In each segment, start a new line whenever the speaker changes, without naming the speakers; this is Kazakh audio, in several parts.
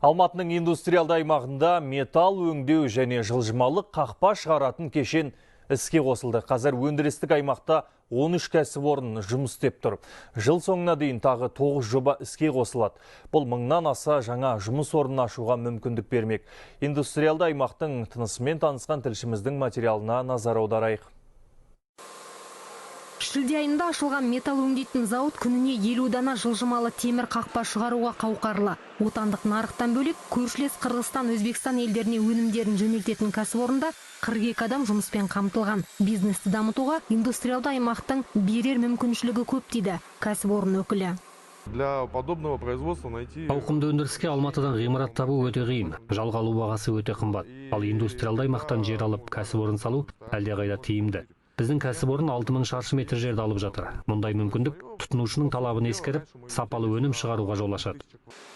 Алматының индустриалды аймағында металл өңдеу және жылжымалы қақпа шығаратын кешен іске қосылды. Қазір өндірістік аймақта 13 кәсіпорын жұмыс істеп тұр. Жыл соңына дейін тағы 9 жоба іске қосылады. Бұл мыңнан аса жаңа жұмыс орнын ашуға мүмкіндік бермек. Индустриалды аймақтың тынысымен танысқан тілшіміздің материалына назар аударайық.
Шілде айында ашылған металл өңдейтін зауыт күніне 50 дана жылжымалы темір қақпа шығаруға қауқарлы. Отандық нарықтан бөлек көршілес Қырғызстан, Өзбекстан елдеріне өнімдерін жөнелтетін кәсіпорында 42 адам жұмыспен қамтылған. Бизнесті дамытуға индустриалды аймақтың берер мүмкіншілігі көп дейді кәсіпорын өкілі.
Для подобного производства найти...
Ауқымды өндіріске Алматыдан ғимарат табу өте қиын. Жалға алу бағасы өте қымбат. Ал индустриалды аймақтан жер алып кәсіпорын салу әлдеқайда тиімді. Біздің кәсіпорын 6000 шаршы метр жерді алып жатыр. Мұндай мүмкіндік тұтынушының талабын ескеріп, сапалы өнім шығаруға жол ашады.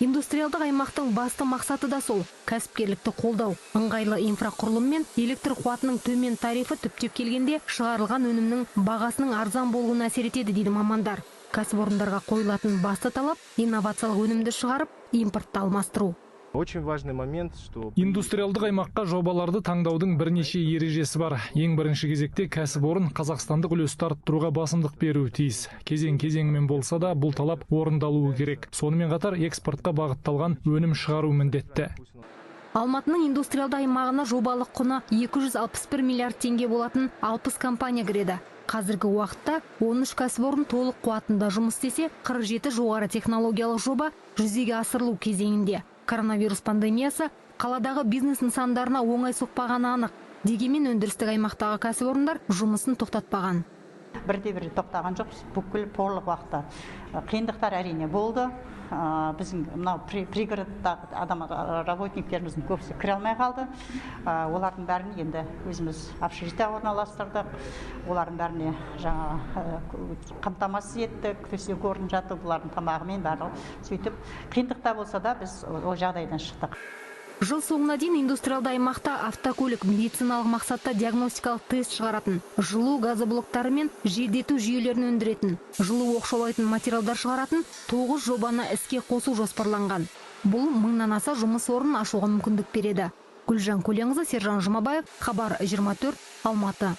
Индустриалдық аймақтың басты мақсаты да сол: кәсіпкерлікті қолдау. Ыңғайлы инфрақұрылым мен электр қуатының төмен тарифі түптеп келгенде шығарылған өнімнің бағасының арзан болуына әсер етеді дейді мамандар. Кәсіпорындарға қойылатын басты талап инновациялық өнімді шығарып, импортты алмастыру.
Очень важный момент, что
индустриалдық аймаққа жобаларды таңдаудың бірнеше ережесі бар. Ең бірінші кезекте кәсіпорын қазақстандық үлесті арттыруға басымдық беруі тиіс. Кезең-кезеңімен болса да бұл талап орындалуы керек. Сонымен қатар экспортқа бағытталған өнім шығару міндетті.
Алматының индустриалды аймағына жобалық құны 261 миллиард теңге болатын 60 компания кіреді. Қазіргі уақытта 13 кәсіпорын толық қуатында жұмыс істесе, 47 жоғары технологиялық жоба жүзеге асырылу кезеңінде. Коронавирус пандемиясы қаладағы бизнес нысандарына оңай соқпағаны анық. Дегенмен өндірістік аймақтағы кәсіпорындар жұмысын тоқтатпаған.
Бірде-бір тоқтаған жоқ, бүкіл барлық уақытта. Қиындықтар әрине болды. Біздің мынау пригородтағы работниктеріміздің көбісі кіре алмай қалды. Олардың бәрін енді өзіміз общежитие орналастырдық. Олардың бәріне жаңа қамтамасыз еттік, төсек орын жатып, олардың тамағымен барлығы сөйтіп. Қиындықта болса да біз ол жағдайдан шықтық.
Жыл соңына дейін индустриалды аймақта автокөлік медициналық мақсатта диагностикалық тест шығаратын, жылу газоблоктары мен желдету жүйелерін өндіретін, жылу оқшаулайтын материалдар шығаратын 9 жобаны іске қосу жоспарланған. Бұл мыңнан аса жұмыс орнын ашуға мүмкіндік береді. Гүлжан Көленқызы, Сержан Жұмабаев, Хабар 24, Алматы.